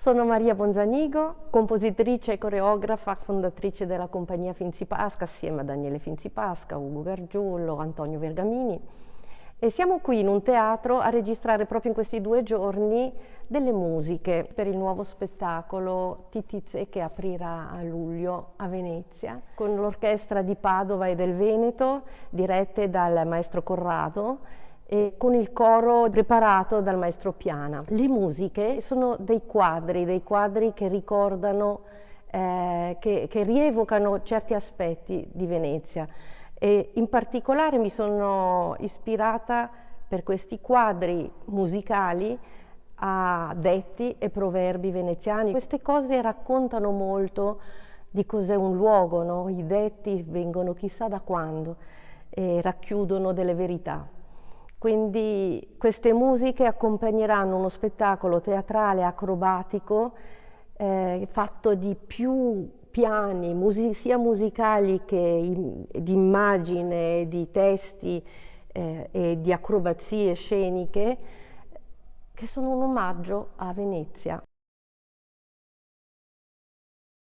Sono Maria Bonzanigo, compositrice e coreografa, fondatrice della compagnia Finzi Pasca assieme a Daniele Finzi Pasca, Ugo Gargiullo, Antonio Vergamini, e siamo qui in un teatro a registrare proprio in questi 2 giorni delle musiche per il nuovo spettacolo Titize che aprirà a luglio a Venezia con l'orchestra di Padova e del Veneto dirette dal maestro Corrado e con il coro preparato dal maestro Piana. Le musiche sono dei quadri che ricordano, che rievocano certi aspetti di Venezia. E in particolare mi sono ispirata per questi quadri musicali a detti e proverbi veneziani. Queste cose raccontano molto di cos'è un luogo, no? I detti vengono chissà da quando e racchiudono delle verità. Quindi queste musiche accompagneranno uno spettacolo teatrale acrobatico fatto di più piani, sia musicali che di immagine, di testi e di acrobazie sceniche, che sono un omaggio a Venezia.